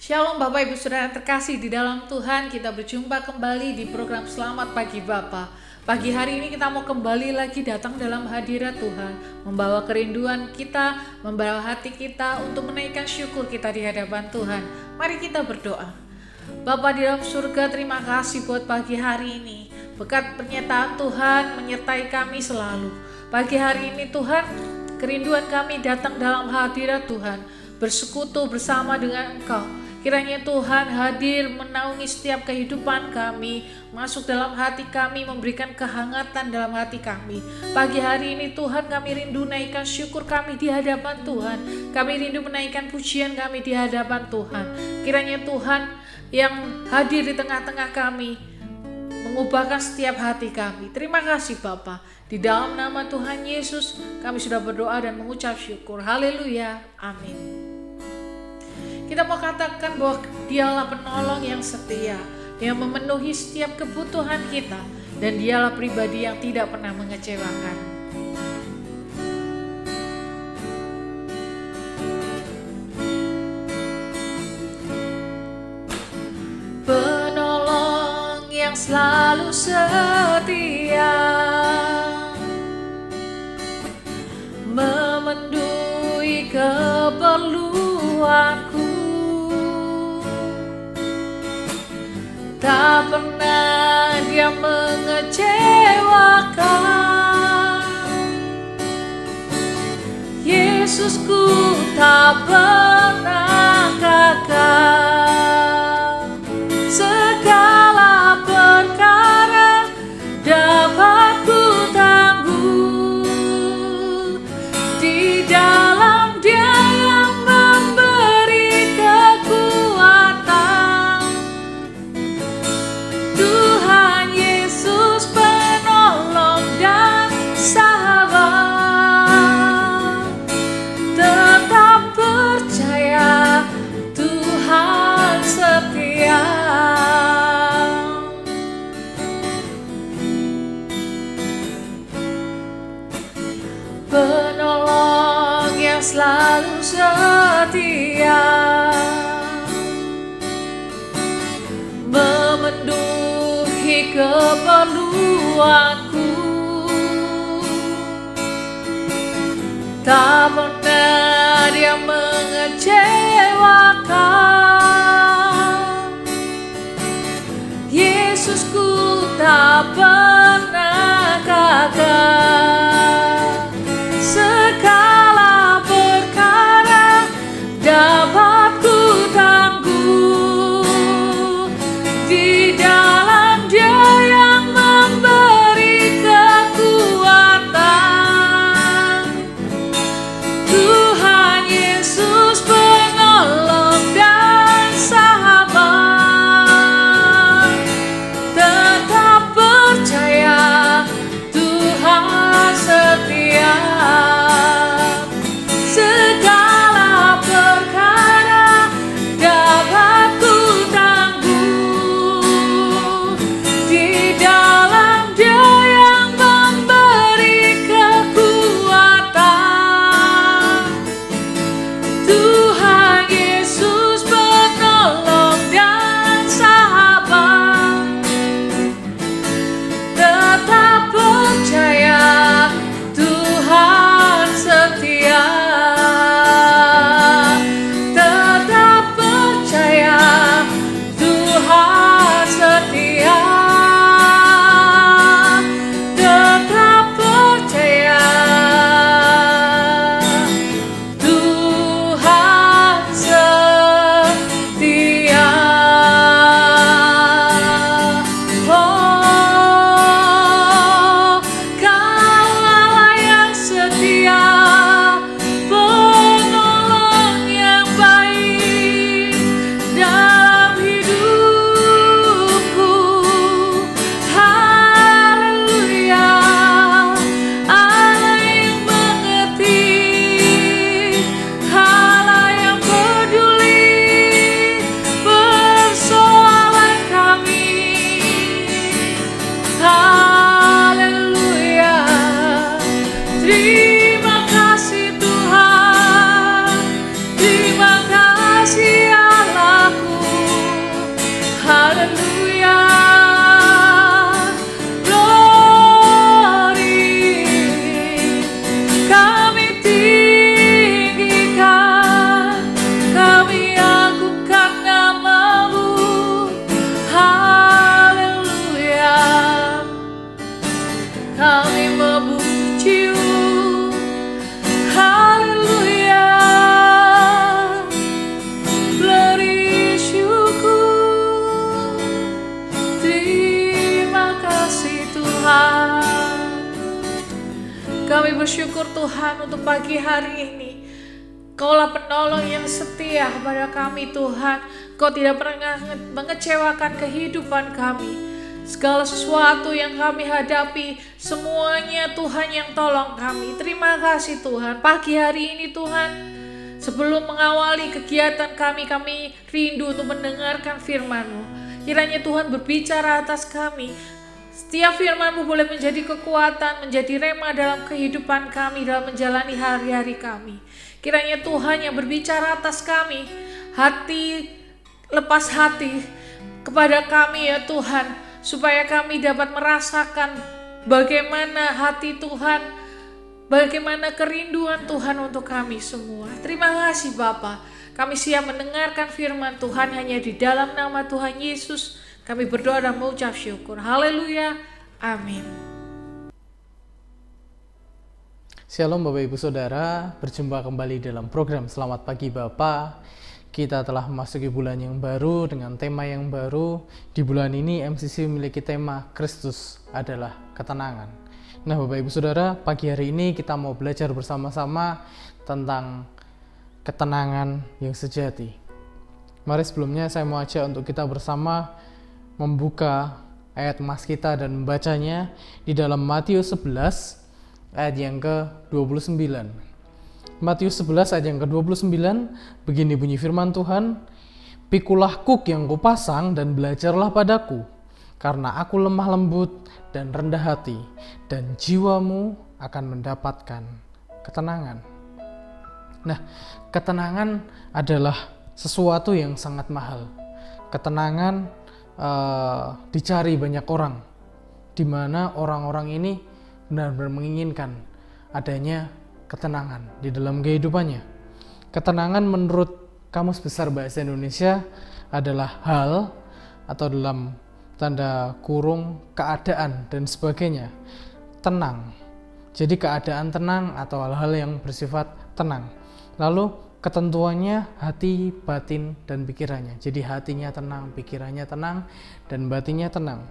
Shalom Bapak Ibu Saudara terkasih di dalam Tuhan. Kita berjumpa kembali di program Selamat Pagi Bapa. Pagi hari ini kita mau kembali lagi datang dalam hadirat Tuhan, membawa kerinduan kita, membawa hati kita untuk menaikkan syukur kita di hadapan Tuhan. Mari kita berdoa. Bapa di dalam surga, terima kasih buat pagi hari ini. Berkat pernyataan Tuhan menyertai kami selalu. Pagi hari ini Tuhan, kerinduan kami datang dalam hadirat Tuhan, bersekutu bersama dengan Engkau. Kiranya Tuhan hadir menaungi setiap kehidupan kami, masuk dalam hati kami, memberikan kehangatan dalam hati kami. Pagi hari ini Tuhan, kami rindu naikkan syukur kami di hadapan Tuhan. Kami rindu menaikkan pujian kami di hadapan Tuhan. Kiranya Tuhan yang hadir di tengah-tengah kami, mengubahkan setiap hati kami. Terima kasih Bapa. Di dalam nama Tuhan Yesus kami sudah berdoa dan mengucap syukur. Haleluya. Amin. Kita mau katakan bahwa Dialah penolong yang setia, yang memenuhi setiap kebutuhan kita, dan Dialah pribadi yang tidak pernah mengecewakan. Penolong yang selalu setia, memenuhi keperluanku. Tak pernah Dia mengecewakan. Yesusku tak pernah gagal. Segala perkara dapat ku tangguh di dalam Dia yang memberi kekuatan. Tuhan Yesus penolong dan sahabat. Tetap percaya Tuhan setia. Penolong yang selalu setia, memenuhi keperluanku. Tak pernah Dia mengecewakan. Yesusku tak pernah gagal. Segala perkara dapat ku tangguh di dalam Dia yang memberi kekuatan. Tuhan pagi hari ini Kaulah penolong yang setia kepada kami Tuhan. Kau tidak pernah mengecewakan kehidupan kami. Segala sesuatu yang kami hadapi, semuanya Tuhan yang tolong kami. Terima kasih Tuhan. Pagi hari ini Tuhan, sebelum mengawali kegiatan kami rindu untuk mendengarkan firman-Mu. Kiranya Tuhan berbicara atas kami. Setiap firman-Mu boleh menjadi kekuatan, menjadi rema dalam kehidupan kami, dalam menjalani hari-hari kami. Kiranya Tuhan yang berbicara atas kami, hati lepas hati kepada kami ya Tuhan, supaya kami dapat merasakan bagaimana hati Tuhan, bagaimana kerinduan Tuhan untuk kami semua. Terima kasih Bapa. Kami siap mendengarkan firman Tuhan hanya di dalam nama Tuhan Yesus. Kami berdoa dan mengucap syukur. Haleluya. Amin. Shalom Bapak Ibu Saudara, berjumpa kembali dalam program Selamat Pagi Bapa. Kita telah memasuki bulan yang baru dengan tema yang baru. Di bulan ini MCC memiliki tema Kristus adalah ketenangan. Nah Bapak Ibu Saudara, pagi hari ini kita mau belajar bersama-sama tentang ketenangan yang sejati. Mari sebelumnya saya mau ajak untuk kita bersama membuka ayat emas kita dan membacanya di dalam Matius 11 ayat yang ke-29. Matius 11 ayat yang ke-29, begini bunyi firman Tuhan, "Pikulah kuk yang kupasang dan belajarlah padaku, karena aku lemah lembut dan rendah hati, dan jiwamu akan mendapatkan ketenangan." Nah, ketenangan adalah sesuatu yang sangat mahal. Ketenangan dicari banyak orang, di mana orang-orang ini benar-benar menginginkan adanya ketenangan di dalam kehidupannya. Ketenangan menurut Kamus Besar Bahasa Indonesia adalah hal atau dalam tanda kurung keadaan dan sebagainya. Tenang. Jadi keadaan tenang atau hal-hal yang bersifat tenang. Lalu ketentuannya hati, batin, dan pikirannya. Jadi hatinya tenang, pikirannya tenang, dan batinnya tenang.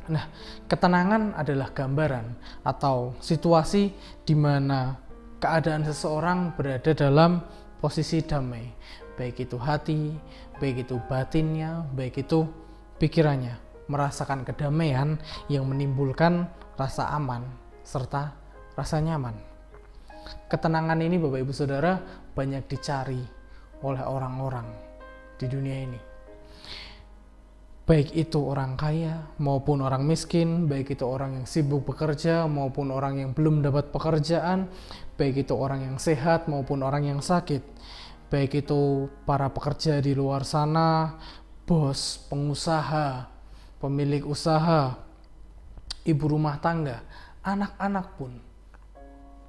Nah, ketenangan adalah gambaran atau situasi di mana keadaan seseorang berada dalam posisi damai. Baik itu hati, baik itu batinnya, baik itu pikirannya. Merasakan kedamaian yang menimbulkan rasa aman serta rasa nyaman. Ketenangan ini Bapak Ibu Saudara banyak dicari oleh orang-orang di dunia ini. Baik itu orang kaya maupun orang miskin, baik itu orang yang sibuk bekerja maupun orang yang belum dapat pekerjaan, baik itu orang yang sehat maupun orang yang sakit, baik itu para pekerja di luar sana, bos, pengusaha, pemilik usaha, ibu rumah tangga, anak-anak pun,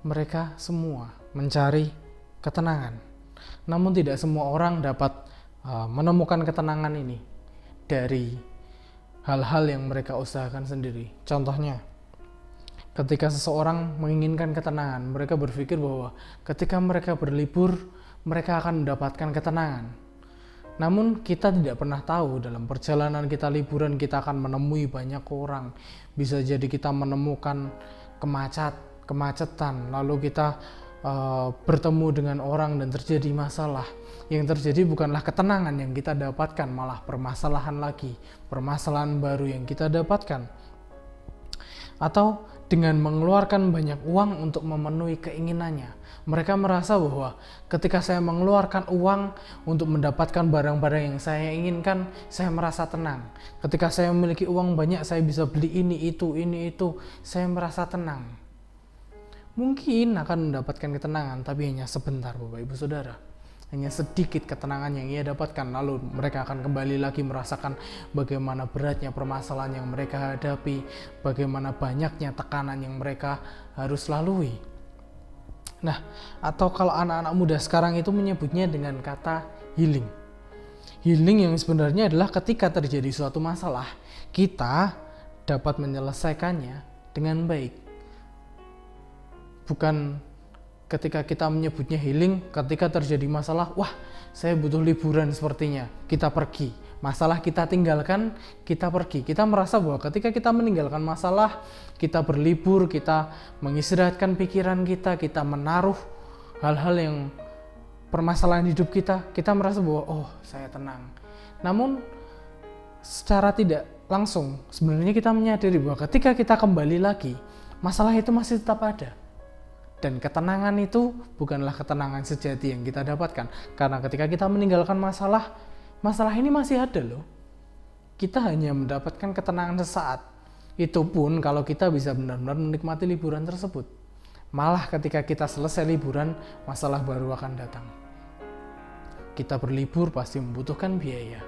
mereka semua mencari ketenangan. Namun tidak semua orang dapat menemukan ketenangan ini dari hal-hal yang mereka usahakan sendiri. Contohnya, ketika seseorang menginginkan ketenangan, mereka berpikir bahwa ketika mereka berlibur, mereka akan mendapatkan ketenangan. Namun kita tidak pernah tahu dalam perjalanan kita liburan kita akan menemui banyak orang. Bisa jadi kita menemukan kemacetan, lalu kita bertemu dengan orang dan terjadi masalah. Yang terjadi bukanlah ketenangan yang kita dapatkan, malah permasalahan lagi, permasalahan baru yang kita dapatkan. Atau dengan mengeluarkan banyak uang untuk memenuhi keinginannya, mereka merasa bahwa ketika saya mengeluarkan uang untuk mendapatkan barang-barang yang saya inginkan, saya merasa tenang. Ketika saya memiliki uang banyak, saya bisa beli ini itu, saya merasa tenang. Mungkin akan mendapatkan ketenangan, tapi hanya sebentar Bapak Ibu Saudara. Hanya sedikit ketenangan yang ia dapatkan, lalu mereka akan kembali lagi merasakan bagaimana beratnya permasalahan yang mereka hadapi, bagaimana banyaknya tekanan yang mereka harus lalui. Nah, atau kalau anak-anak muda sekarang itu menyebutnya dengan kata healing. Healing yang sebenarnya adalah ketika terjadi suatu masalah, kita dapat menyelesaikannya dengan baik. Bukan ketika kita menyebutnya healing, ketika terjadi masalah, wah saya butuh liburan sepertinya, kita pergi. Masalah kita tinggalkan, kita pergi. Kita merasa bahwa ketika kita meninggalkan masalah, kita berlibur, kita mengistirahatkan pikiran kita menaruh hal-hal yang permasalahan hidup kita merasa bahwa oh saya tenang. Namun secara tidak langsung sebenarnya kita menyadari bahwa ketika kita kembali lagi, masalah itu masih tetap ada. Dan ketenangan itu bukanlah ketenangan sejati yang kita dapatkan. Karena ketika kita meninggalkan masalah ini masih ada loh. Kita hanya mendapatkan ketenangan sesaat. Itu pun kalau kita bisa benar-benar menikmati liburan tersebut. Malah ketika kita selesai liburan, masalah baru akan datang. Kita berlibur pasti membutuhkan biaya.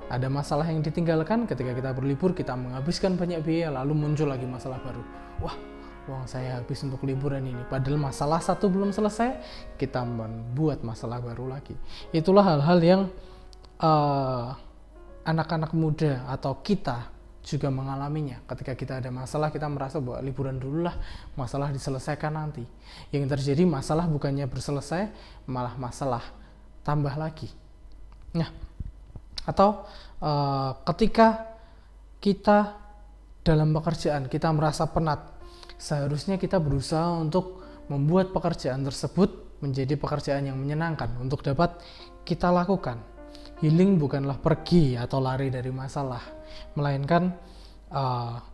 Ada masalah yang ditinggalkan, ketika kita berlibur kita menghabiskan banyak biaya, lalu muncul lagi masalah baru. Wah, uang saya habis untuk liburan ini. Padahal masalah satu belum selesai, kita membuat masalah baru lagi. Itulah hal-hal yang anak-anak muda atau kita juga mengalaminya. Ketika kita ada masalah, kita merasa bahwa liburan dululah, masalah diselesaikan nanti. Yang terjadi masalah bukannya berselesai, malah masalah tambah lagi. Nah, atau ketika kita dalam pekerjaan, kita merasa penat, seharusnya kita berusaha untuk membuat pekerjaan tersebut menjadi pekerjaan yang menyenangkan untuk dapat kita lakukan. Healing bukanlah pergi atau lari dari masalah, melainkan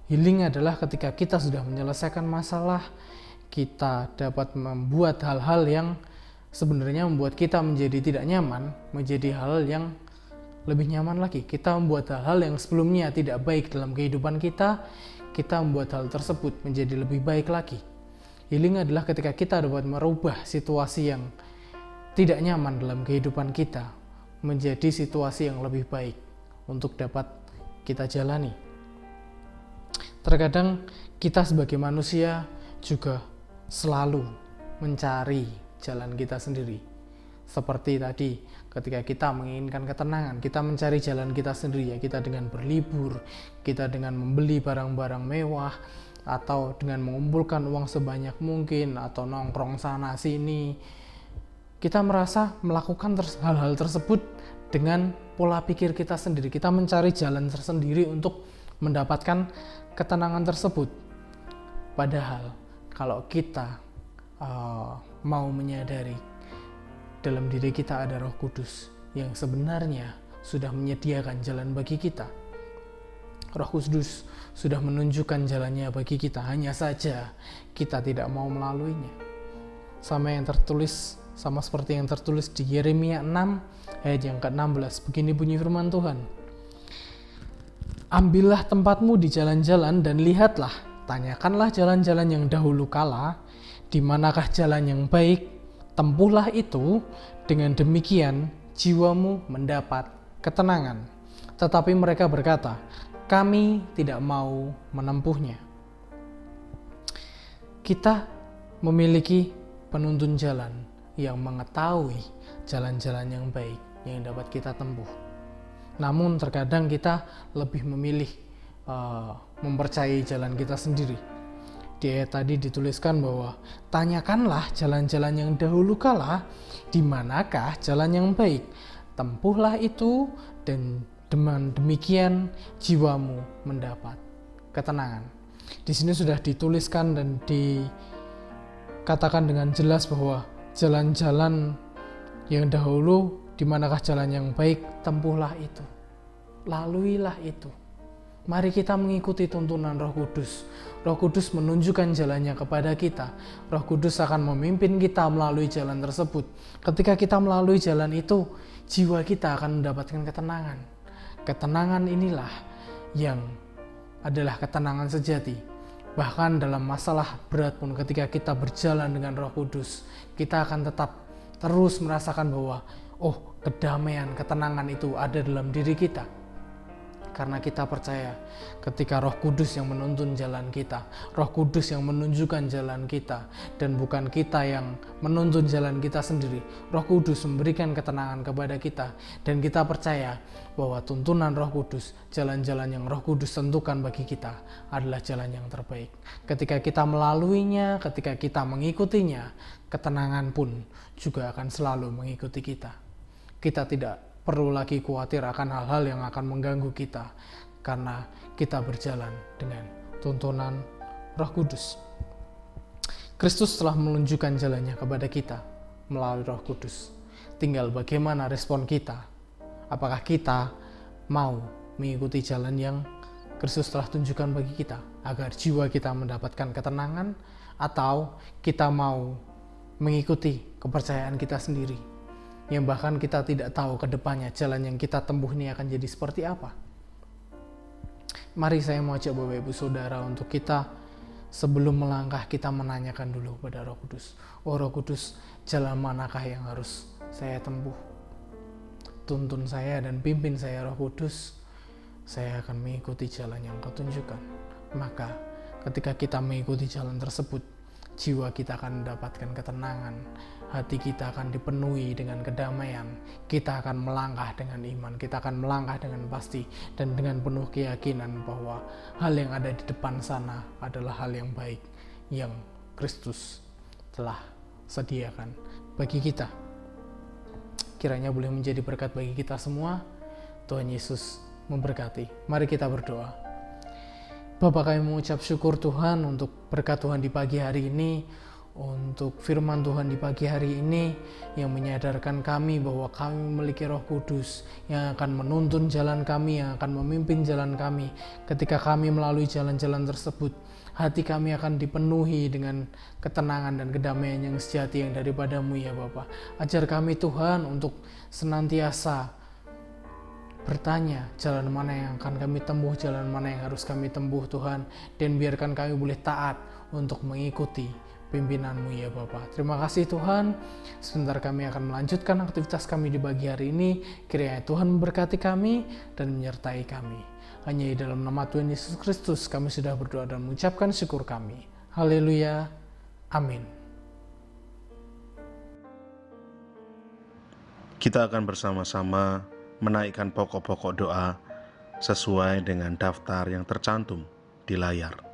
healing adalah ketika kita sudah menyelesaikan masalah, kita dapat membuat hal-hal yang sebenarnya membuat kita menjadi tidak nyaman, menjadi hal yang lebih nyaman lagi. Kita membuat hal-hal yang sebelumnya tidak baik dalam kehidupan kita membuat hal tersebut menjadi lebih baik lagi. Healing adalah ketika kita dapat merubah situasi yang tidak nyaman dalam kehidupan kita menjadi situasi yang lebih baik untuk dapat kita jalani. Terkadang kita sebagai manusia juga selalu mencari jalan kita sendiri. Seperti tadi, ketika kita menginginkan ketenangan, kita mencari jalan kita sendiri, ya kita dengan berlibur, kita dengan membeli barang-barang mewah, atau dengan mengumpulkan uang sebanyak mungkin, atau nongkrong sana sini. Kita merasa melakukan hal-hal tersebut dengan pola pikir kita sendiri. Kita mencari jalan tersendiri untuk mendapatkan ketenangan tersebut. Padahal kalau kita mau menyadari dalam diri kita ada Roh Kudus yang sebenarnya sudah menyediakan jalan bagi kita. Roh Kudus sudah menunjukkan jalannya bagi kita, hanya saja kita tidak mau melaluinya. Sama seperti yang tertulis di Yeremia 6 ayat yang ke-16. Begini bunyi firman Tuhan. Ambillah tempatmu di jalan-jalan dan lihatlah, tanyakanlah jalan-jalan yang dahulu kala, di manakah jalan yang baik, tempuhlah itu, dengan demikian jiwamu mendapat ketenangan. Tetapi mereka berkata, kami tidak mau menempuhnya. Kita memiliki penuntun jalan yang mengetahui jalan-jalan yang baik yang dapat kita tempuh. Namun terkadang kita lebih memilih mempercayai jalan kita sendiri. Di ayat tadi dituliskan bahwa tanyakanlah jalan-jalan yang dahulu kala, di manakah jalan yang baik, tempuhlah itu, dan dengan demikian jiwamu mendapat ketenangan. Di sini sudah dituliskan dan dikatakan dengan jelas bahwa jalan-jalan yang dahulu, di manakah jalan yang baik, tempuhlah itu, laluilah itu. Mari kita mengikuti tuntunan Roh Kudus. Roh Kudus menunjukkan jalannya kepada kita. Roh Kudus akan memimpin kita melalui jalan tersebut. Ketika kita melalui jalan itu, jiwa kita akan mendapatkan ketenangan. Ketenangan inilah yang adalah ketenangan sejati. Bahkan dalam masalah berat pun, ketika kita berjalan dengan Roh Kudus, kita akan tetap terus merasakan bahwa kedamaian, ketenangan itu ada dalam diri kita. Karena kita percaya ketika Roh Kudus yang menuntun jalan kita, Roh Kudus yang menunjukkan jalan kita, dan bukan kita yang menuntun jalan kita sendiri. Roh Kudus memberikan ketenangan kepada kita, dan kita percaya bahwa tuntunan Roh Kudus, jalan-jalan yang Roh Kudus tentukan bagi kita adalah jalan yang terbaik. Ketika kita melaluinya, ketika kita mengikutinya, ketenangan pun juga akan selalu mengikuti kita. Kita tidak perlu lagi khawatir akan hal-hal yang akan mengganggu kita, karena kita berjalan dengan tuntunan Roh Kudus. Kristus telah menunjukkan jalannya kepada kita melalui Roh Kudus. Tinggal bagaimana respon kita. Apakah kita mau mengikuti jalan yang Kristus telah tunjukkan bagi kita agar jiwa kita mendapatkan ketenangan, atau kita mau mengikuti kepercayaan kita sendiri yang bahkan kita tidak tahu ke depannya jalan yang kita tempuh ini akan jadi seperti apa. Mari saya mau ajak Bapak Ibu Saudara untuk kita sebelum melangkah, kita menanyakan dulu pada Roh Kudus. Oh Roh Kudus, jalan manakah yang harus saya tempuh? Tuntun saya dan pimpin saya Roh Kudus. Saya akan mengikuti jalan yang Kau tunjukkan. Maka ketika kita mengikuti jalan tersebut, jiwa kita akan mendapatkan ketenangan, hati kita akan dipenuhi dengan kedamaian, kita akan melangkah dengan iman, kita akan melangkah dengan pasti dan dengan penuh keyakinan bahwa hal yang ada di depan sana adalah hal yang baik yang Kristus telah sediakan bagi kita. Kiranya boleh menjadi berkat bagi kita semua. Tuhan Yesus memberkati. Mari kita berdoa. Bapa, kami mengucap syukur Tuhan untuk berkat Tuhan di pagi hari ini, untuk firman Tuhan di pagi hari ini yang menyadarkan kami bahwa kami memiliki Roh Kudus yang akan menuntun jalan kami, yang akan memimpin jalan kami. Ketika kami melalui jalan-jalan tersebut, hati kami akan dipenuhi dengan ketenangan dan kedamaian yang sejati yang daripada-Mu ya Bapa. Ajar kami Tuhan untuk senantiasa bertanya jalan mana yang akan kami tempuh, jalan mana yang harus kami tempuh Tuhan, dan biarkan kami boleh taat untuk mengikuti pimpinan-Mu ya Bapa. Terima kasih Tuhan. Sebentar kami akan melanjutkan aktivitas kami di pagi hari ini. Kiranya Tuhan memberkati kami dan menyertai kami. Hanya di dalam nama Tuhan Yesus Kristus kami sudah berdoa dan mengucapkan syukur kami. Haleluya. Amin. Kita akan bersama-sama menaikkan pokok-pokok doa sesuai dengan daftar yang tercantum di layar.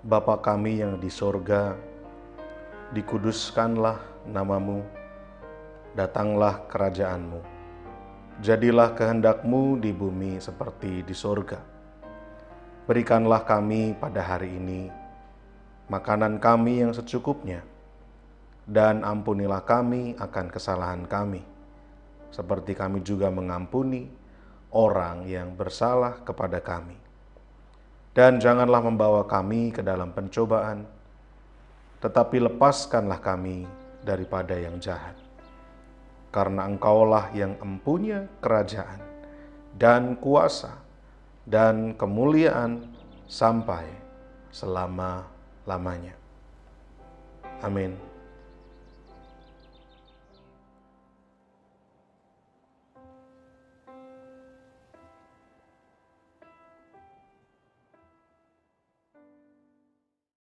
Bapa kami yang di sorga, dikuduskanlah namamu, datanglah kerajaanmu. Jadilah kehendak-Mu di bumi seperti di sorga. Berikanlah kami pada hari ini makanan kami yang secukupnya, dan ampunilah kami akan kesalahan kami, seperti kami juga mengampuni orang yang bersalah kepada kami. Dan janganlah membawa kami ke dalam pencobaan, tetapi lepaskanlah kami daripada yang jahat. Karena Engkaulah yang empunya kerajaan dan kuasa dan kemuliaan sampai selama-lamanya. Amin.